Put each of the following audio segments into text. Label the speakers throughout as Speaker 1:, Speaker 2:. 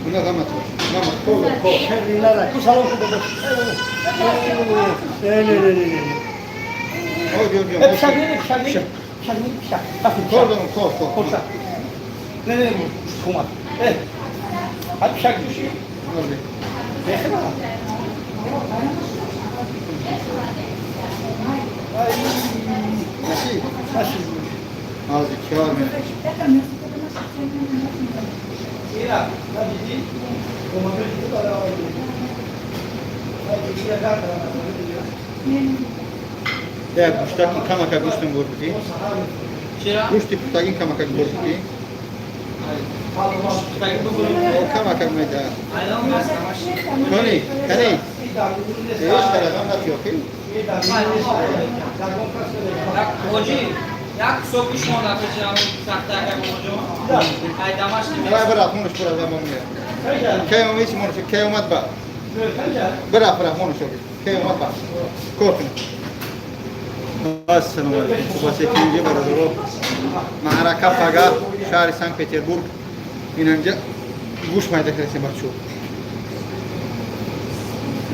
Speaker 1: Buna damat var. Damat. Kol.
Speaker 2: Şerrinler. Bu salon şurada boş. Ne.
Speaker 1: O görüyorum.
Speaker 2: Hep şerrinler. Şerrinler.
Speaker 1: Kol.
Speaker 2: Korsa. Ne bu? Kumat. Evet. Hadi şarkı düşüyor.
Speaker 1: Öyle.
Speaker 2: Neyse bana.
Speaker 1: Nasıl?
Speaker 2: Nasıl?
Speaker 1: Azıcık kâr mı?
Speaker 2: İra. Hadi git. Kumatı gidip araba gidiyor. Hadi bir yakar
Speaker 1: Ya kuştaki kamaka kuştun gorbuti. Kuşti kuştakin kamaka gorbuti. O kamaka mıydı? Tony, Tony. Eğiş tarafından atıyor ki.
Speaker 3: Jak sokuş mu yapacağım takta yapacağım? Ay damaştı.
Speaker 1: Vai bırak bunu şu burada mı? Kayom hiç bunu şu kayom at bak. Bırak bunu şu. Kayom at bak. Korkun. Assalamu alaikum. Kubası ikinci baradoro. Ma'araka Faga, şehri Sankt Petersburg. İnanca guş maydakası bakçu.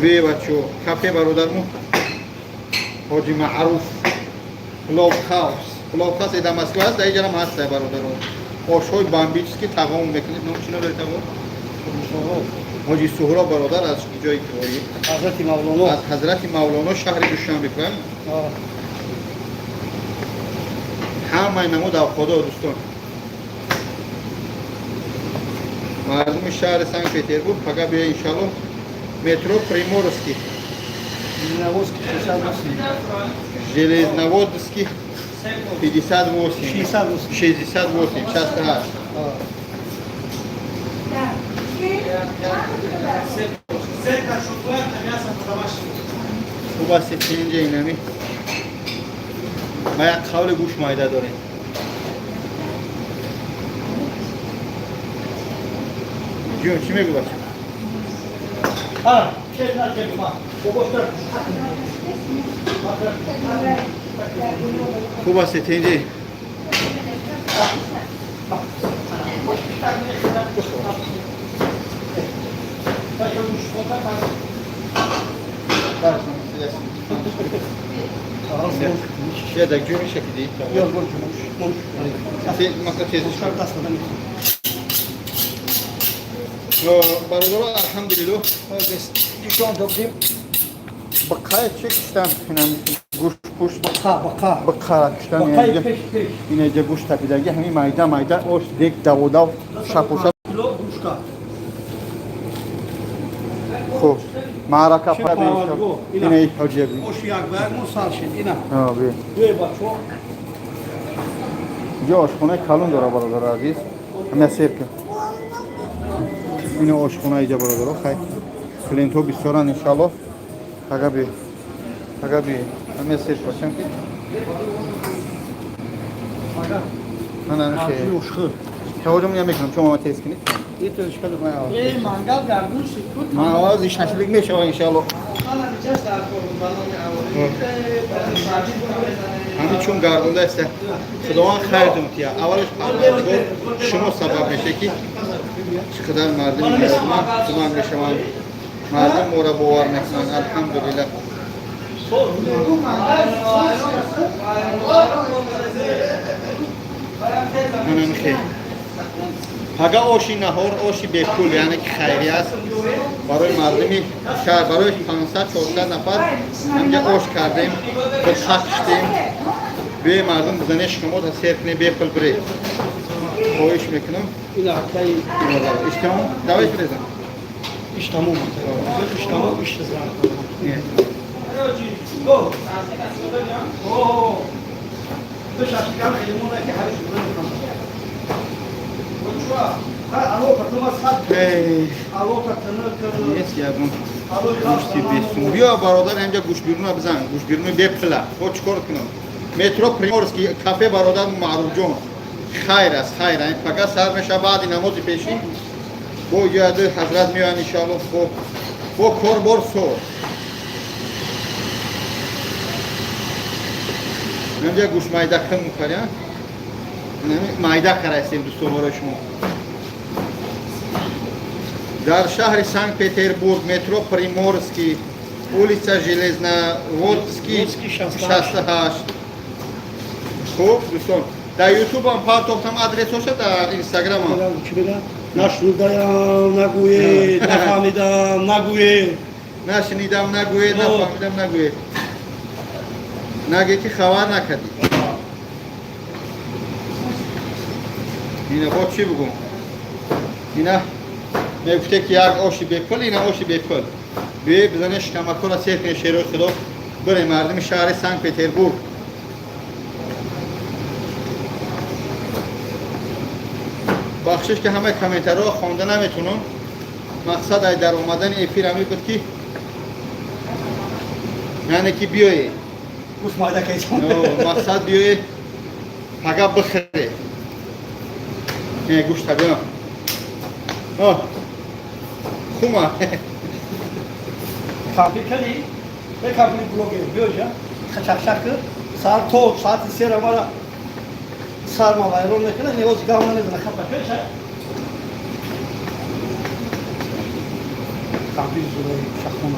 Speaker 1: Ve bakçu. Kafe barodar mu? Hoji ma'aruf. Love House Damascus است. در جنب هست برادران. آشوی بامبیچسکی تقام میکنید. نام چی نداره تقام؟ حاجی سهراب برادر از جایی که واری. از حضرت مولانا شهر دوشنبه کن. همه نمود خدا دوستان. مردم شهر سنت پترزبورگ فقط به ان شاء الله مترو پریمورسکی. Железноводский 58. 68. Сейчас так. خوب است اینجا اینمی. ما یک قول گوش مایده داریم. جون چی میگو بچه؟
Speaker 2: Ha, şeyler geldi bak. O boşlar.
Speaker 1: خوب است اینجا. Ya da gün şekilde.
Speaker 2: Yok, boş.
Speaker 1: Sen masa tezi çıkar. Baradoro elhamdülillah. Şu an dokuyum. Bakaya çekişten guş baka kıştan yine de guş tapidagi hemi mayda oş dek davoda şapoşa خب معرکه پر اینه حاجی بی
Speaker 2: Hoş yakver musarşin ina.
Speaker 1: abi
Speaker 2: Ver bak çok.
Speaker 1: جو آشخونه کلون داره برادر عزیز همه سرکه اینو آشخونه ایجا برادر خیلی کلینتو بسیارن انشالله Aga bir همه سرک باشم که من şey Hocam yemek yiyorum. Çoğuma tezkini. Yeter çıkalım ya.
Speaker 2: Mangal gardın şıkkut.
Speaker 1: Mağaz işaretlik mi şava inşallah. Hani çun gardında ise Sıdoğan xərdim ki ya. Avvalış şunu sabah meşe ki şu kadar mardım yardım. Sıman meşeman. Mardım ora boğar mekman. Elhamdülillah. Anam şey. Haga oşi nahor oşi bekul yani ki xayri است برای مردمی شهر برای 500-400 نفر همینجا oş کردیم خود خشتیم به مردم بزنه شما تا سرکنه بپل بره خواهش میکنم
Speaker 2: İlahi.
Speaker 1: iş tamam davet edin
Speaker 2: İş tamam. İş tamam. İş tamam.
Speaker 1: Yes ya bu guşti besun bia barodar همجا گوش بیرون بزن گوش بیرون بپلا خود چیکار کنم مترو پریمورسکی کافه برادر معروف جون خیر است خیر این فقط سر میشه بعد نماز پیشی با یاد حضرت میان ان شاء الله با کوربور سو همجا گوش مایده کم میکنه مایده خرستیم دوستان برای شما در شهر سنت پتربورگ مترو پریمورسکی улица Железноводский 68. خب دوستان در یوتیوب هم پارتوختم آدرسش در اینستاگرام هم
Speaker 2: چی بگم؟ نشنیدم نگویی نفهمیدم نگویی
Speaker 1: نشنیدم نگویی نفهمیدم نگویی نگی که خبر نکردی اینه با چی بگم اینه میگفته که یک آشی بپل اینه آشی بپل بیایی بزنه شکمکو را سیخ کنه شیرای خدا بره مردم شهر سنت پتربورگ بخشش که همه کامنترها خوانده نمیتونم مقصد ای در اومدن افیر همی بود که یعنی که بیایی
Speaker 2: گوش مایده که
Speaker 1: مقصد بیایی حقا بخره گوشت بیا خومه
Speaker 2: کافی کردی؟ به کافی بلوگه بیاجا خچک سال تو ساعت سیر امارا سال ما وایرون نکنه نیوز گاونه نزنه خبر پیشه کافی زوری شخصونه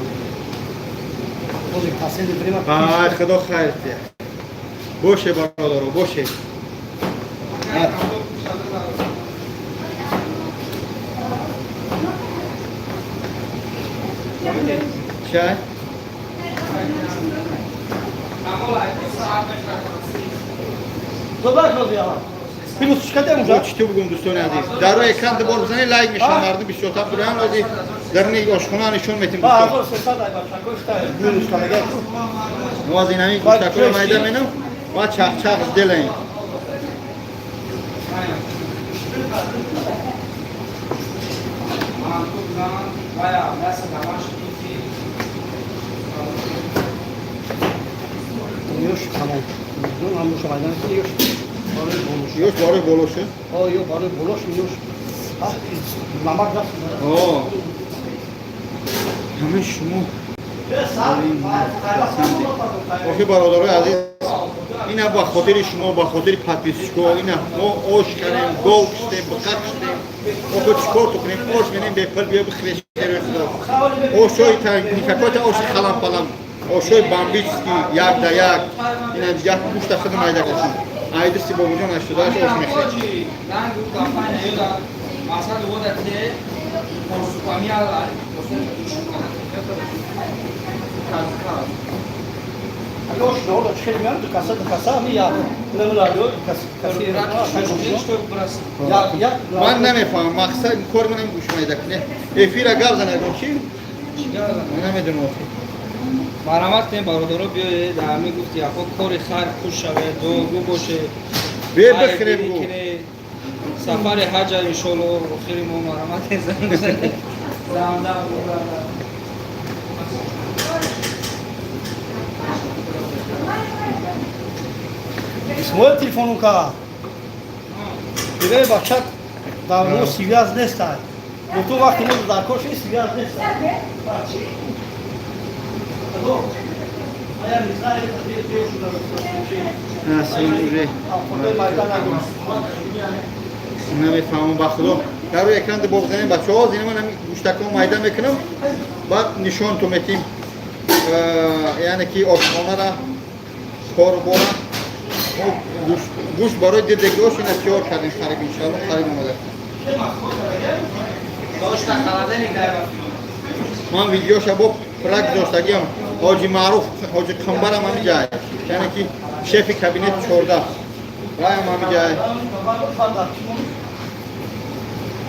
Speaker 2: بودی تاثیر بریم
Speaker 1: خدا خیرت باشه برادرو باشه چای؟
Speaker 2: دوباره شدی آقا پیروز شکده اونجا
Speaker 1: چی تو بگم دوستان عزیز در روی اکران دبار بزنی لایک نشان مردم 24 تا برای هم لازی در نی آشخونه نشون میتیم دوستان
Speaker 2: آقا سرساد ای بچه گوشت بیروش کنه
Speaker 1: نواز این همی گوشتکو رو مایده منم و چخ چخ دل این
Speaker 2: Już tamam. No mam muszę ładnie już.
Speaker 1: Już bary boloszy?
Speaker 2: O, już bary boloszy już. A, mama da.
Speaker 1: O. همه شما آخه برادرای عزیز اینا با خاطر شما با خاطر پادپیسچکو اینا ما آش کردیم گل کشتیم بقر کشتیم آخه چکار تو کنیم آش کنیم به پل بیا بخریش خیلی خدا آشای تکنیکات آش خلم پلم آشای بامبیچسکی یک دا یک اینا دیگه گوشت خود مایده کشیم ayda si babucan aşağıda hoş meşgul.
Speaker 3: Ben bu kampanyayı da masada o da te konsumiyalar,
Speaker 2: Aloş ne oldu? Çıkılmıyor mu? Kasa mı ya? Ne oluyor? Ya.
Speaker 1: Ben ne yapayım? Maksat korkunun kuşmayacak ne? Efira gavzana ki? Ne medeni o?
Speaker 3: مرامت کنیم برادرها بیاید همه گفتی اخو کار خیر خوش شود دو باشه
Speaker 1: بیا بخریم گو
Speaker 3: سفر حج انشالله بخیر ما مرامت زنده زنده
Speaker 2: İsmail telefonun ka. Bire bakacak. Davranış siviyaz ne ister? Bütün vaktimiz darkoş siviyaz ne ister?
Speaker 1: نمیفهمم بخدا در روی اکران دو بزنیم بچه ها زینه من گوشتکم مایده میکنم بعد نشان تو میتیم یعنی که آشخانه را کار بارم گوشت برای دیدگاش این تیار کردیم خریب انشاءالله خریب آمده من ویدیوش با پرک داشتگیم حاجی معروف حاجی کمبرم همی جای یعنی که شیف کابینت چورده رایم همی جای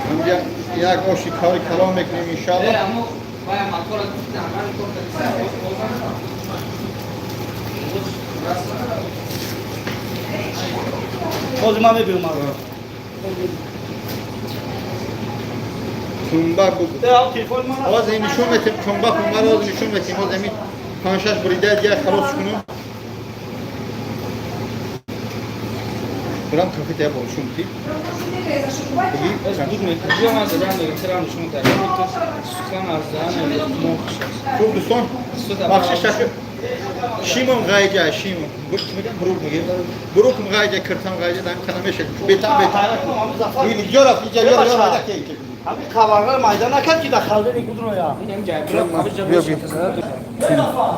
Speaker 1: همجا یک آشی کاری کلام میکنیم انشاءالله
Speaker 2: Bozum abi bir numara.
Speaker 1: چونبا بگو
Speaker 2: Ya telefon bana.
Speaker 1: آز این نشون میتیم چونبا کنم آز نشون میتیم آز همین پانشش بریده دیگه خلاص کنم برام کافی تیه باشون تی
Speaker 3: بیام از دادن میگم نشون ترکیم سخن از دادن موقش
Speaker 1: خوب دوستان بخشش شکر شیمم غایجه شیمم بروکم غایجه کرتم غایجه دارم کنم میشه بیتا این جرف اینجا
Speaker 2: Abi kavarlar maydana kaç ki de kaldı ne kudro ya.
Speaker 3: Hem caypura kabıca
Speaker 1: Yok,
Speaker 3: bir
Speaker 1: yok.
Speaker 2: Bir defa.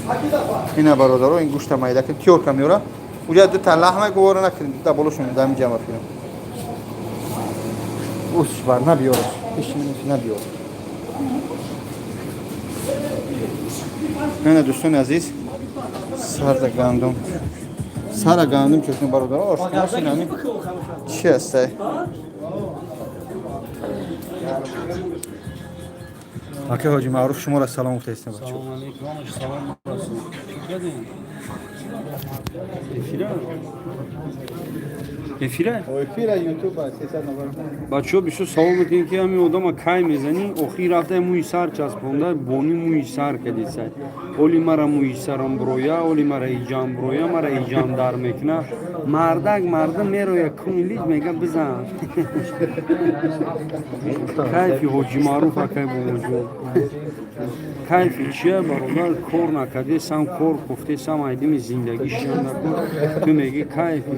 Speaker 2: Hadi defa.
Speaker 1: اینا برادرها این گوشت مایده که تیور کم میاره اونجا دو تا لحمه گواره نکنید دا بلوشون دم جمع کنیم اوش بر نبیاره پیش منوش نبیاره نه دوستان عزیز سر گندم سر گندم چون برادرها آشنا سینانی چی هسته Akı Hacı Maruf şumara salam muhtesine bak.
Speaker 4: Efire.
Speaker 1: O efira YouTube sesler ne var?
Speaker 4: بچه ها بیشتر سوال میکنین که همین آدم کای میزنی اخی رفته موی سر چسبونده بونی موی سر کدی سر اولی مرا موی سرم برویا اولی مرا ایجام برویا مرا ایجام دار میکنه مردم میروی کنیلیج میگه بزن کایفی حاجی معروف کای بوجود کایفی چیه برادر کور نکدی سم کور گفته سم ایدیم زندگی شیان نکن تو میگی کایفی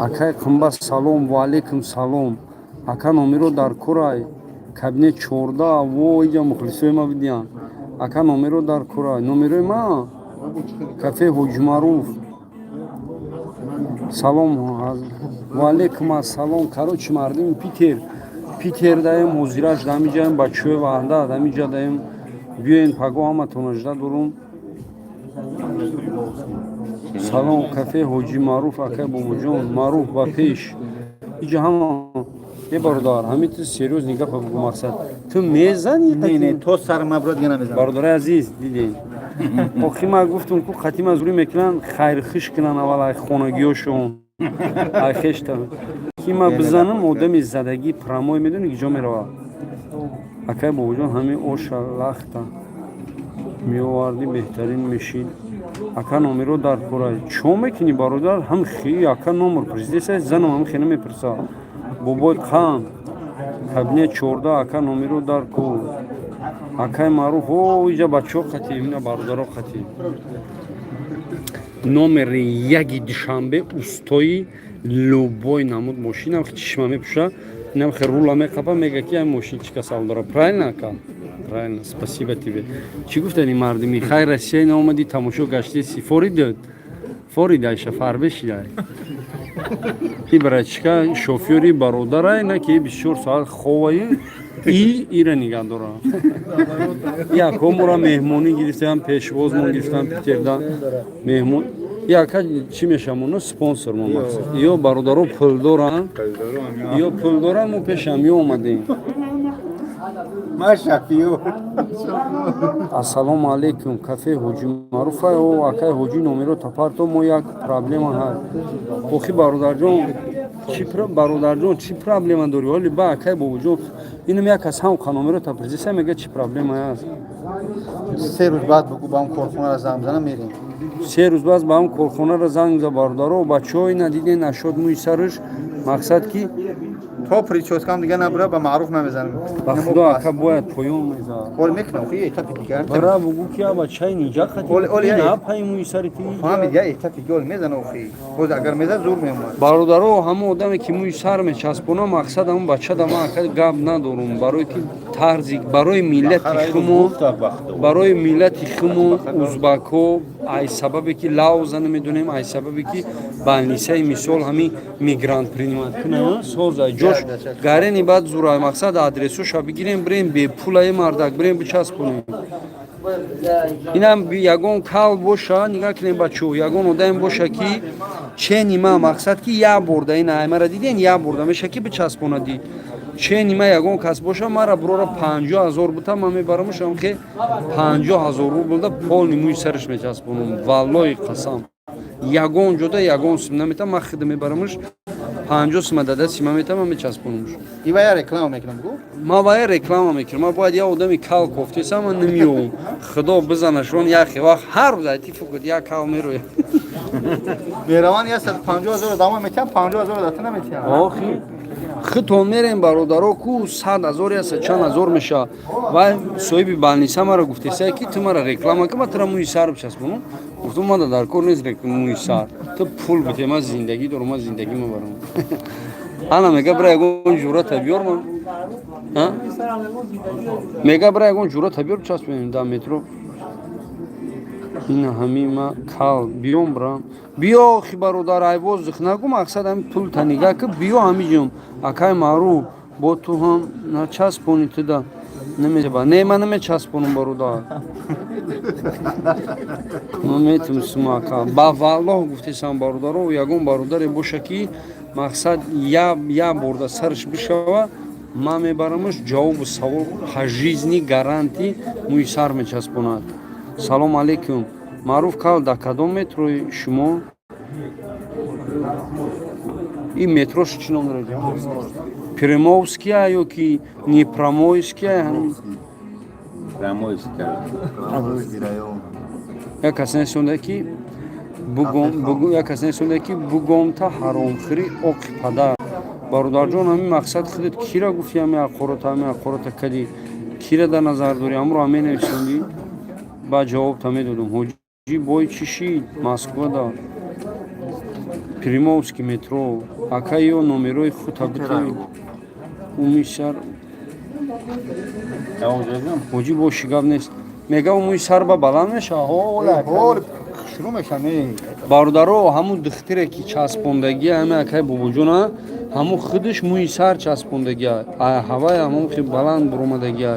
Speaker 4: акай қымба салом ва алейкум салом ака номеро дар курай кабинет 14 во иҷа мухлисои ма бидиан ака номеро дар курай номерои ма кафе ҳоҷимаруф салом ва алейкум ассалом карочи мардими питер даем ҳозираш дамиҷаем бачаҳои ваҳда дамиҷа даем биёен паго ҳаматон ажда дорум салом кафе ҳоҷи маъруф акай бобоҷон маъруф ба пеш иҷа ҳама е бародар ҳамин ту серёзни гапа бугу мақсад ту мезани
Speaker 1: Ne ne toz sarı mabrad gene mezan.
Speaker 4: бародари азиз дидем охи ма гуфтум ку қатима зурӣ мекунанд хайрхиш кунанд аввал ай хонагиҳошон ай хешта ки ма бизанам одами задагӣ прамой медони иҷо меравад акай бобоҷон ҳамин оша лахта меоварди беҳтарин мешид ака номеро дар курай чо мекунӣ бародар ҳам хи ака номер президеса занам ҳам хена мепурса бобои қам кабинет 14 ака номеро дар кур акай маъруф о иҷа бачаҳо қатӣ ина бародаро қатӣ номери яки душанбе устои любой намуд мошинам чишма мепуша инам хе рула меқапа мега ки ай мошин чи касал дора правильно ака правильно спасибо тебе чӣ гуфтани мардими хай россия наомади тамошо гаштеси форидод форидайша фарбешидай и брачка шофёри бародарай на ки 24 соат ховаи и ира нигаҳ дора якомора меҳмонӣ гирифтам пешвозмон гирифтам питерда меҳмон яка чӣ мешавмоно спонсор мо мақсад ё бародаро пул доранд ё пул доранд мо пешам ё омадем
Speaker 1: Maşafiyo.
Speaker 4: ассалому алейкум кафе ҳоҷи маъруфа о акай ҳоҷи номеро тапарто мо як проблема ҳаст охи бародарҷон чӣ проблема дорӣ оли ба акай бобоҷон инам як кас ҳам номеро тапризиса мега чӣ проблема ҳаст
Speaker 1: 3 рӯз баъд бугу ба ҳам корхонаро занг бизанам мерем.
Speaker 4: 3 рӯз баъд ба ҳам корхонаро занг биза бародаро бачаҳо надиден нашод мӯи сараш мақсад ки
Speaker 1: То прическам дига набура ба маъруф намезанам.
Speaker 4: ба худо ака бояд поён мезад
Speaker 1: Ol mekna xi etap digar.
Speaker 4: бара бугу ки аба чай ниҷа
Speaker 1: Оли, я-
Speaker 4: на пай мӯи сари ти
Speaker 1: Фаҳмид я etap гол мезана xi. Боз агар меза зур меомад.
Speaker 4: бародаро ҳама одаме ки мӯи сар мечаспона мақсад ҳамон бача дама ака гап надорум барои ки тарзи барои миллати хумон барои миллати хумон узбакҳо ай сабабе ки лауза намедонем ай сабабе ки балнисаи мисол ҳамин мигрант принимат кунанд соза ҷош гарени баъд зурай мақсад адресоша бигирем бирем бепулаи мардак бирем бичаспонем инам ягон кал боша нигаҳ кунем бачаҳо ягон одаме боша ки че нима мақсад ки як борда ин аймара диден як борда меша ки бичаспонади че нима ягон кас боша мара бурора 50 000 бута ман мебарамушам ки 50 000 рубл полни мӯи сараш мечаспонам валлои қасам ягон ҷода ягон сум наметам ман хида мебарамуш 50 сум дада сима метам мечаспонамуш
Speaker 1: Ива я реклама мекунам гу.
Speaker 4: ма бая реклама мекунам ма бояд як одами кал кофтесам ман намиёвам худо бизанашон яхе вақт ҳар рӯз айти фукат як кал мероя
Speaker 1: Мераван я 150,000 дама метам 50,000 дата наметам.
Speaker 4: охи хитон мерем бародаро ку 100,000 я 100,000 меша ва соҳиби балниса мара гуфтеса ки ту мара реклама ки ма тара мӯи сар бичаспонам гуфтам мада дар кор нест реклама мӯи сар ту пул бите ма зиндагӣ дорам ма зиндагӣ мебарам Ana mega bra yagon jura tabiyor mu? Ha? Mega bra yagon jura tabiyor ças benim da metro. Ина ҳамима кал биём брам биё хибародар айвоз зихнагу мақсадам пул танига ки биё ҳамиҷум акай мару бо ту ҳам начаспони туда немеба не ман намечаспонум бародар маметумсумака ба валлоҳ гуфтесам бародаро ягон бародаре боша ки мақсад я борда сарш бишава ман мебарамаш ҷавобу савол пажизни гарантӣ муйсар мечаспонад. Салом алейкум. Маруф кал да кадом метрои шумо? И метрош чӣ ном дорад? Приморская ё ки Непромойская? Як кас несонда ки бугомта ҳаромхӯри оқи падар. Бародарҷон ҳамин мақсад худат кира гуфти ҳами ақорота кади кира дар назар дорӣ амро ҳаме нависондӣ? Ба ҷавоб та медодам ҳоҷи бой чиши Москва да Приморский метро акай ё номерои худ табитаи умисар ҳоҷи боши гап нест мега умуи сар ба баланд меша
Speaker 1: шурӯъ меша не
Speaker 4: бародаро ҳамун духтире ки часпондагӣ ҳами акай бобоҷона ҳамун худаш муи сар часпондагӣ ҳавай ҳамун ки баланд буромадагӣ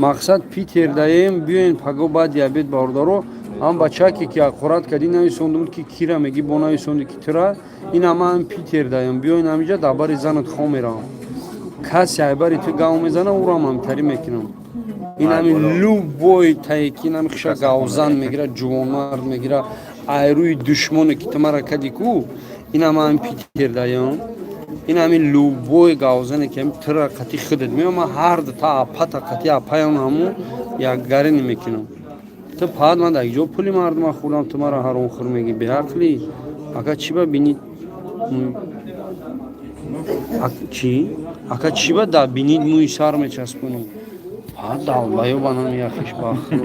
Speaker 4: мақсад питер даем биёен паго баъди обед бародаро ҳам бачаке ки ақорат кади нависонда буд ки кира меги бо нависонда ки тира ин ҳама ҳам питер даем биёен ҳамиҷа дар бари занат хо меравам касе айбари ту гав мезана урам ҳамтарӣ мекунам ин ҳамин любой тае ки ин ҳами хиша гавзан мегира ҷувонмард мегира айрӯи душмоне ки ту мара кади ку ин ҳама ҳам питер даем ин ҳамин любой гавзане ки ҳами тира қати худат меома ҳарду та апата қати апаям ҳаму якгарини мекунам ту пад ман дар ҷо пули мардума хӯрдам ту мара ҳаромхӯр меги беақлӣ ака чӣ ба бинид ака чӣ ба да бинид мӯи сар мечаспонӣ пад далбаёбанам яхиш бахро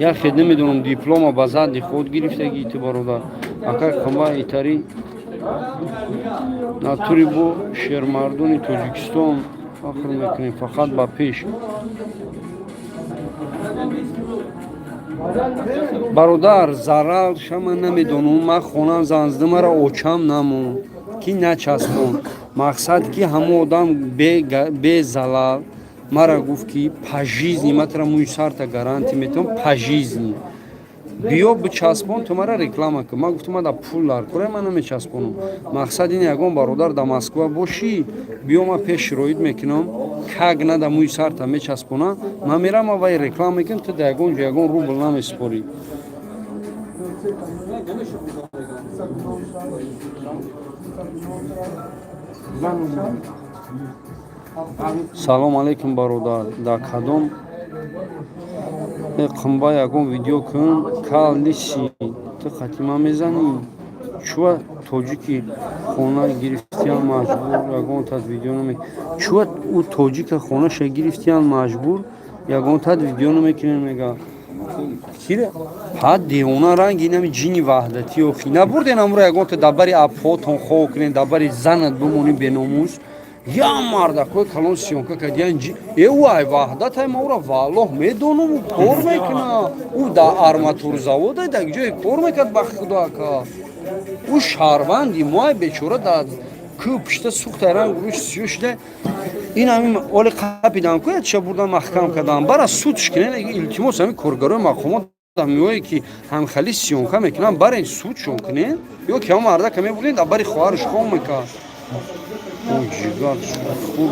Speaker 4: яхе намедонам диплома ба задди худ гирифтагӣ ту бародар ака камба итари натури бо шермардони Тоҷикистон фахр мекунем фақат ба пеш бародар зарал шама намедонам ман хонам занзда мара очам намон ки начаспон мақсад ки ҳамон одам безалал мара гуфт ки пажизни матара муйсарта гарантӣ метавам пажизни биё бичаспон ту мара реклама кун ман гуфтам ман дар пул дар кора ман намечаспонам мақсад ин ягон бародар дар Москва бошӣ биё ман пеш широит мекунам как нада мӯи сарта мечаспона ман мерам авай реклама мекунам ту дар ягон ҷо ягон рубл намеспорӣ салом алейкум бародар дар кадом қимба ягон видео кун кал лиси ту қатима мезанӣ чуа тоҷики хона гирифтиян маҷбур ягон тад видео намек чуа ӯ тоҷика хонаша гирифтиян маҷбур ягон тад видео намекунен мега кира пад девона ранги инами ҷини ваҳдатӣ охи набурден амро ягон та дабари апотон хоо кунен дабари занат бимонӣ беномӯз я мардакои калон сиёнка кадиян ай ваҳдатай маора валлоҳ медонам ӯ кор мекуна ӯ да арматурзавода даг ҷое кор мекард ба худо ака ӯ шаҳрванди моай бечора да кӯ пишта сухтай ранг рӯш сиё шуда ин ҳамин оли қапидан ку ятша бурдан маҳкам кардан бара судш кунен илтимос ҳамин коргарои мақомот миое ки ҳамхали сиёнка мекунан барен судшон кунен ё ки ҳам мардака мебурден да бари хоҳараш хом мекард ой ҷигар хуб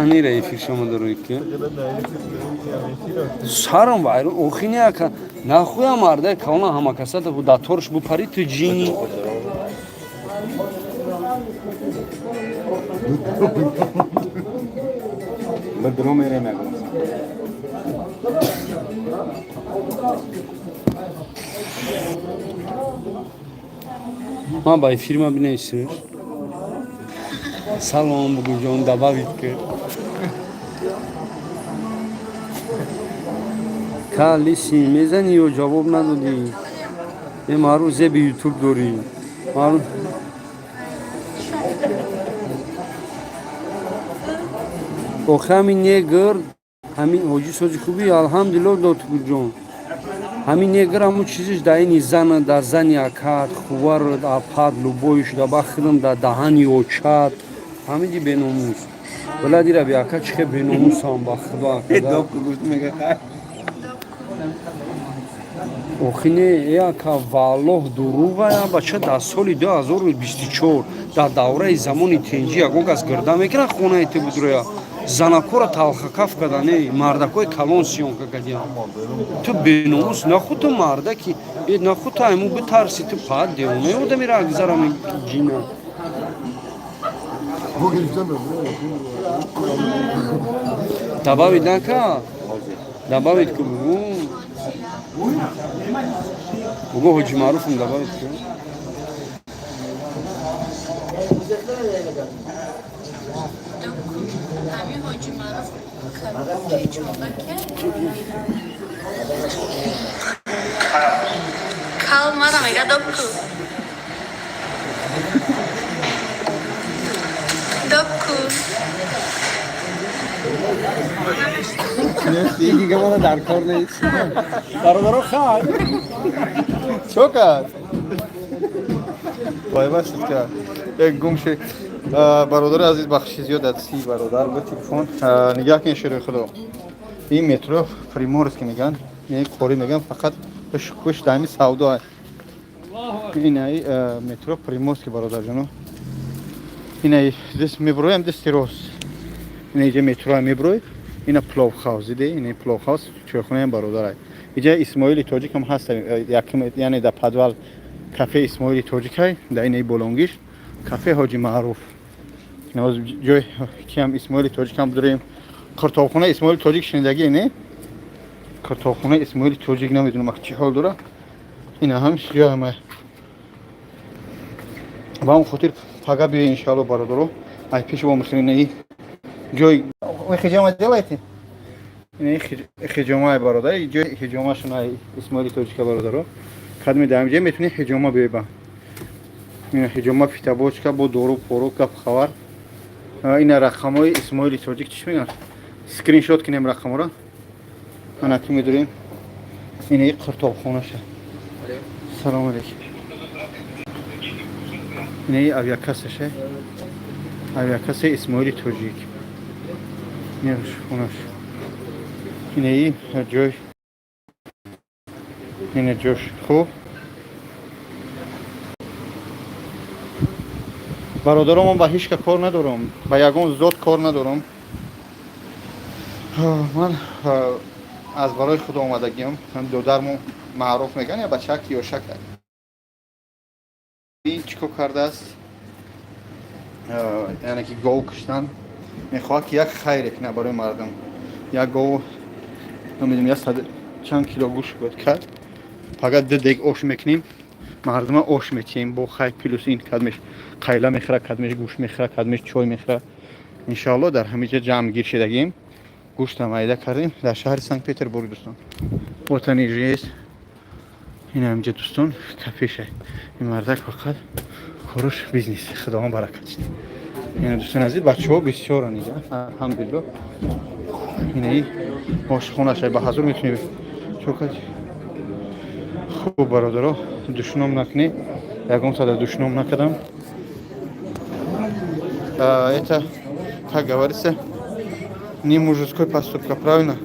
Speaker 4: анира эфир шама дорӯи ки сарам вайрон охини ака нахӯя мардаи калона ҳамакасата бу даторш бупари ту ҷини ман ба эфирма бинависӣ салом бугуҷон дабавит ки Калиси мезани ё ҷавоб надодӣ. Маъруф зеби ютуб дорӣ. Маъруф охи ҳамин негр ҳамин ҳоҷи соҷи хубӣ алҳамдулиллоҳ дотгурҷон. Ҳамин негр ҳамун чизиш дар ини зана дар зани акад хувар апад лубоиш да бахрам да даҳани очад ҳамиди беномус. Валади раби ака чихе беномусам ба худо акада. Охине яка валлоҳ дуруға я бача дар соли 2024 дар давраи замони тенҷӣ ягон кас гирда мекунад хонаи ти будроя занакора талхакаф када не мардакои калон сиёнка кадиям. Ту беномус нахуд ту мардаки нахуд ту айму битарси ту пад девонаи одами рагзара меҷина. Добавить нака? Добавить ку бугу? Бугу ҳоҷи Маъруфам добавить ку?
Speaker 5: Kalmadı mega dokku. Dokku.
Speaker 1: دیگه ما در کار نیست.
Speaker 2: برادرها خواهد
Speaker 1: چوکات وای باشید که یک گمشه برادر عزیز بخشی زیاد از سی برادر با تلفن نگاه کن شروع خدا این مترو پریمورسکی میگن یک کوری میگن فقط خوش دائمی سودا این ای مترو پریمورسکی برادر جانو این ای دست میبرویم دستی روز این اینجا مترو میبروی اینا پلو هاوس دیده این پلو هاوس چرخونه هم برادر ای اینجا اسماعیلی تاجیک هم هست یعنی در پدوال کافه اسماعیلی تاجیک های در این بولونگیش کافه حاجی معروف نواز جای که هم اسماعیلی تاجیک هم داریم کارتاخونه اسماعیلی تاجیک شنیدگی نه کارتاخونه اسماعیلی تاجیک نمیدونم چی حال داره اینا هم جای همه با هم خاطر پگاه بیه انشالله برادرو ای پیش با مسلمین ای جای خجامه دلایتی این خجامه برادر جای خجامه شنای اسماعیلی تاجیک برادرو کدوم دامجه میتونی خجامه بیبا این خجامه فیتابوچکا با دورو پورو کپ خبر این رقمای اسماعیلی تاجیک چی میگن اسکرین شات کنیم رقم را انا کی میدونیم این یک کارتابخانه شه سلام علیکم این اویاکاسشه اویاکاس اسماعیلی تاجیک نیش خونش این جای این جوش خوب برادرم با هیچ کار ندارم با یگان زود کار ندارم من از برای خود آمدگیم دودرمو معروف میگن یا بچه یا شکر این چیکو کرده است یعنی که گو کشتن میخواد که یک خیره کنه برای مردم یک گو نمیدونم یک چند کیلو گوشت بود کرد فقط دیگ آش میکنیم مردم آش میچیم با خیلی پلوس این کدمش قیله میخوره کدمش گوشت میخوره کدمش چای میخوره انشالله در همه جا جمع گیر شدگیم گوشت هم ایده کردیم در شهر سنت پتربورگ دوستان وطنی ریز این همینجا دوستان کافیشه این مردک فقط کارش بیزنس خدا هم برکت شد این دوستان عزیز بچه ها بسیار اینجا الحمدلله این آشخانه شد به حضور میتونی چوکت خوب برادرها دشنام نکنی یکم ساده دشنام نکردم это как говорится не мужской поступка правильно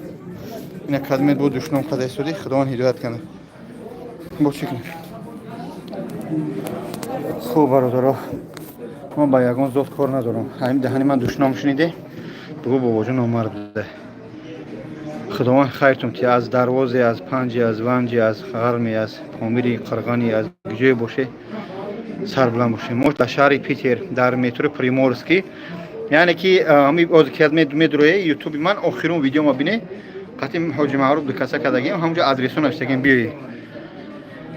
Speaker 1: ина кадмет бо душном кадай суди худован ҳидоят кана бо чӣ кунем хуб бародаро ман ба ягон зот кор надорам ҳамин даҳани ман душном шуниде бугу бобоҷон омард буде худован хайртон ки аз дарвозе аз панҷи аз ванҷи аз ғарми аз помири қирғани аз ҷое боше сарбуланд бошем мо дар шаҳри питер дар метро приморский яъне ки ҳами озкият медроя ютуби ман охирум видеома бине қатъи ҳоҷи маъруф дукаса кардагим ҳамонҷо адресо навиштагим биёед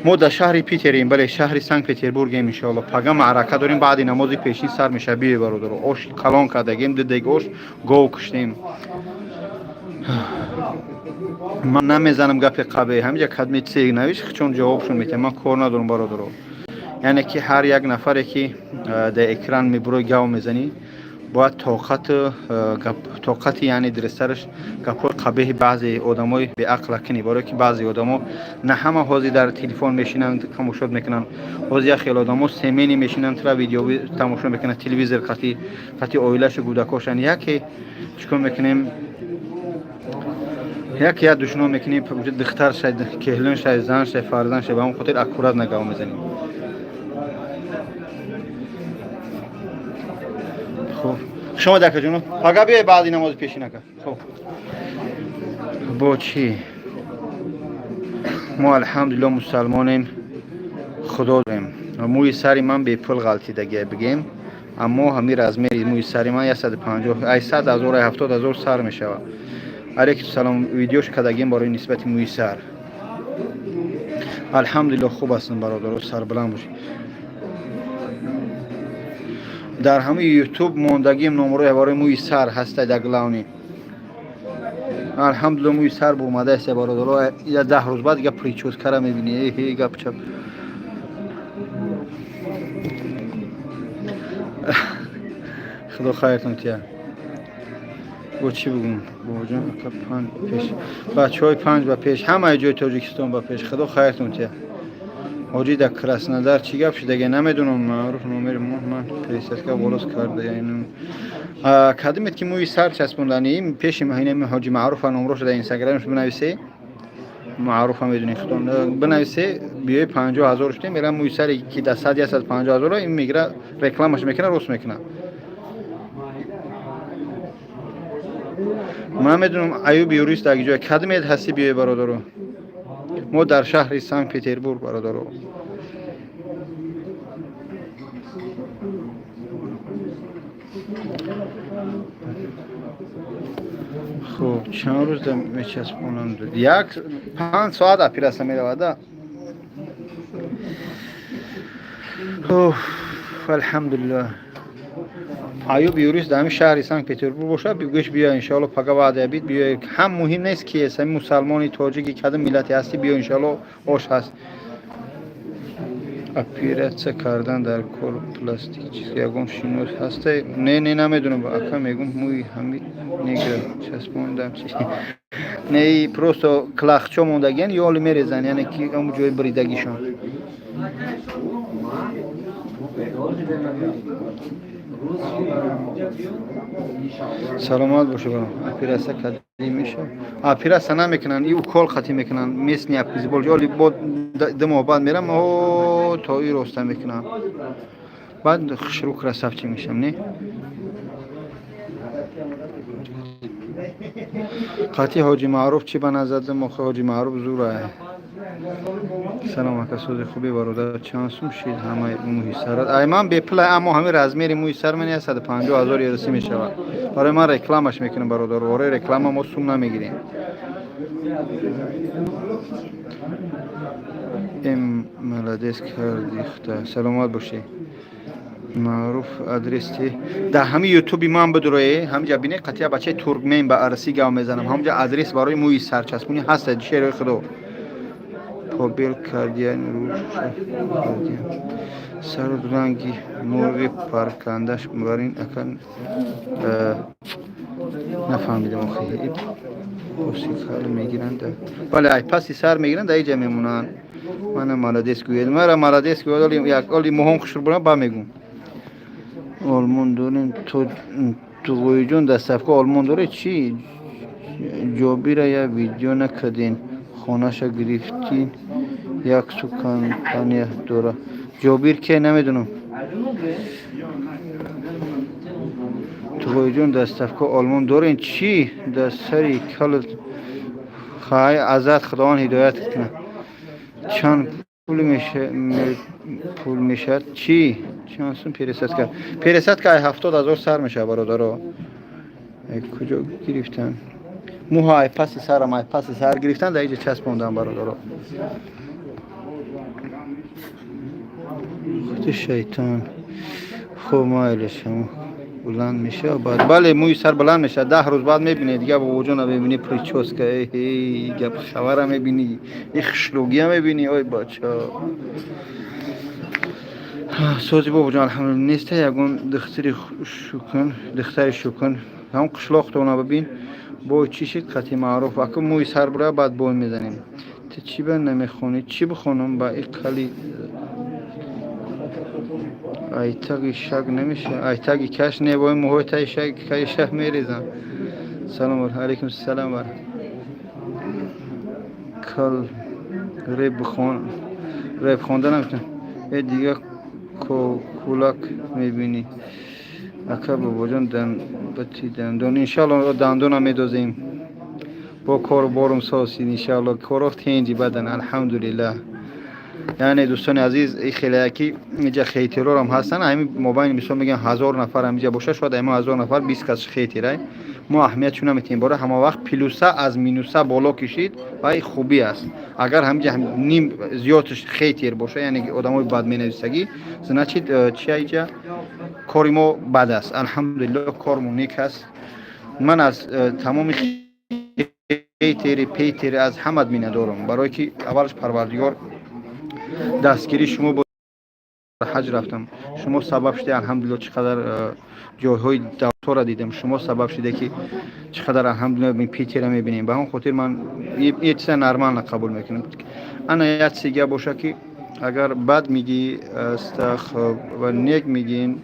Speaker 1: мо дар шаҳри питерем бале шаҳри санкт петербургем иншоалло пага маърака дорем баъди намози пешин сар меша биёед бародаро оши калон кардагим дидег ош гов куштем من نمیزنم گپ قبه همینجا کدمی چیزی نویش چون جوابشون میتونم من کار ندارم برادرو یعنی که هر یک نفری که در اکران میبروی گاو میزنی باید طاقت یعنی درسترش گپ قبیح بعضی آدمای به عقل کنی برای که بعضی آدما نه همه حاضر در تلفن میشینن تماشا میکنن حاضر خیلی آدما سمینی میشینن تر ویدیو تماشا میکنن تلویزیون قطعی اویلش گودکاشن یکی چیکار میکنیم یک یا دشمن میکنیم دختر شاید کهلن شاید زن شاید فرزند شاید به اون خاطر اکورات نگاه میزنیم خب شما دکه جونو پگاه بیای بعدی نماز پیشی نکن خب با چی ما الحمدلله مسلمانیم خدا داریم موی سری من به پول غلطی دیگه بگیم اما همین از میری موی سری من 150 800,000 70,000 سر میشه علیکم سلام ویدیوش کدگیم برای نسبت موی سر الحمدلله خوب هستم برادر سر بلند باشی در همه یوتیوب موندگیم نمره برای موی سر هست دگلاونی الحمدلله موی سر اومده است برادر یا 10 روز بعد دیگه پریچوز کارا میبینی هی گپ چپ خدا خیرتون تیا با چی بگم با جان پنج پیش بچهای 5 با پیش همه جای تاجیکستان با پیش خدا خیرتون تیا حاجی در کراسنودر چی گپ شده دیگه نمیدونم معروف نمر من پریست که ولوس کرده یعنی کدومت که موی سر چسبوندنی پیش مهینه حاجی معروف نمرش در اینستاگرامش بنویسه معروف هم میدونی خودتون بنویسه بیای 50,000 شده میرم موی سر که در 150,000 این میگیره رکلامش میکنه روش میکنه من میدونم ایوب یوریست در جای کدومت هستی بیای برادرو ما در شهر سن پترزبورگ برادرو خب چند روز در میچسبونم یک 5 ساعت اپیراسه میرود الحمدلله ایوب یوریست در همین شهر سنت پترزبورگ باشه بگوش بیا انشالله پگاه بعد عبید بیا هم مهم نیست که هستی مسلمانی تاجیکی کدام ملتی هستی بیا انشالله آش هست اپیراسه کردن در کل پلاستیک چیز یکم شینوز هسته نه نمیدونم با اکا میگم موی همین نگره چسبوندم چی نه پروستو کلاخچو موندگین یالی میریزن یعنی که اون جای بریدگیشون سلامت باشه برام اپیراسه کدی میشه اپیراسه نمیکنن ایو کل خطی میکنن میسنی اپیزبول جالی بود دمو بعد میرم او تا ای روسته میکنن بعد شروع کرسفچی میشم نه قطعی حاجی معروف چی بنازده مخ حاجی معروف زوره سلام علیکم سوز خوبی برادر چانسم شید همه موی سرات ایمان به پل اما همین رزمیری موی سر منی 150,000 رسی میشه برای من رکلامش میکنم برادر برای رکلام ما سوم نمیگیریم ام ملادس کردیخته سلامت باشی معروف ادرسی در همین یوتیوب من بدروی همینجا بینه قطعا بچه ترکمن به ارسی گاو میزنم همینجا ادرس برای موی سر چسبونی هست شیر خدا پابل کردیان روش سر رنگی مرغ پرکندش برین اکن نفهمیدم خیلی پوسی کار میگیرند ولی ای پسی سر میگیرند اینجا میمونن من مالادیس گوید مرا مالادیس گوید یک اولی مهم خشر برام با میگم آلمان دارین تو گویجون دستفکه آلمان داره چی جابی را یا ویدیو نکردین خانه‌شا گرفتین یک سکان پانیه داره جابیر که نمیدونم تو جون دستفکه آلمان دارین چی دست سری کل خواهی ازت خداوند هدایت کنه چند پول میشه چی چانسون پیرست که 70,000 سر میشه برادر کجا گرفتن موهای پس سرم پس سر گرفتن در اینجا چسبوندم برادر خود شیطان خوب مایلشم بلند میشه بعد بله موی سر بلند میشه 10 روز بعد میبینی دیگه با وجود میبینی پریچوس که ای گپ خبر میبینی اخشلوگی میبینی اوی بچه سوزی بابا جان الحمدلله نیست یگون دختری شکن هم قشلاق تو ببین با چی شد خطی معروف وقتی موی سر بره بعد بول میزنیم تو چی به نمیخونی چی بخونم با این کلی ایتاگی شک نمیشه ایتاگی کش نه با محیط شک که شک میریزن سلام علیکم سلام بر کل ریب خوندن نمیتونم دیگه کولاک میبینی اکا بابا جان دندون انشالله دندون هم میدوزیم با کار بارم ساسی انشالله کار تینجی بدن الحمدلله یعنی دوستان عزیز این خیلی اینجا خیترور هم هستن همین موبایل مثلا میگن 1000 نفر اینجا باشه شاید اما 1000 نفر 20 کس خیتره ما اهمیت چون نمیتیم باره همه وقت پلوسا از مینوسا بالا کشید و این خوبی است اگر همینجا نیم زیادش خیتر باشه یعنی آدمای بد مینویسگی значит چی اینجا کاری ما بد است الحمدلله کارمون نیک است من از تمام پیتری از حمد میندارم برای که اولش پروردگار دستگیری شما با حج رفتم شما سبب شده الحمدلله چقدر جایهای دکتر دیدم شما سبب شده که چقدر الحمدلله این پیتر میبینیم به همون خاطر من یه چیز نرمال قبول میکنم انا یاد سیگه باشه که اگر بد میگی استخ و نیک میگین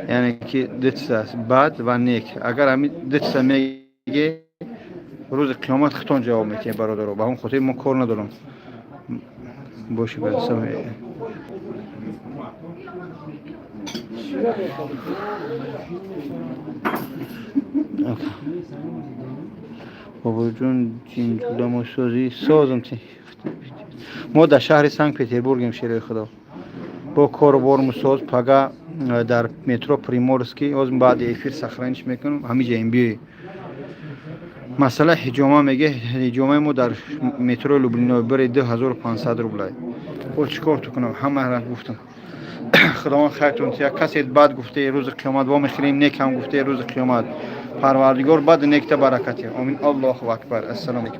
Speaker 1: یعنی که دست است بد و نیک اگر همین دست میگه روز قیامت خطون جواب میتونه برادر به همون خاطر من کار ندارم باشه برسم بابا جون جینجولا سازم چی ما در شهر سنت پترزبورگیم شیره خدا با کاربار ساز پگا در مترو پریمورسکی از بعد افیر سخرانش میکنم همینجا این بیای مثلا حجامه میگه حجامه ما در مترو لوبلینا بره 2500 روبل او چیکار تو کنم همه را گفتم خداوند خیرتون یک کسی بعد گفته روز قیامت با میخریم نیک هم گفته روز قیامت پروردگار بعد نیک تا برکتی آمین الله اکبر السلام علیکم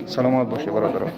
Speaker 1: سلامت باشه برادران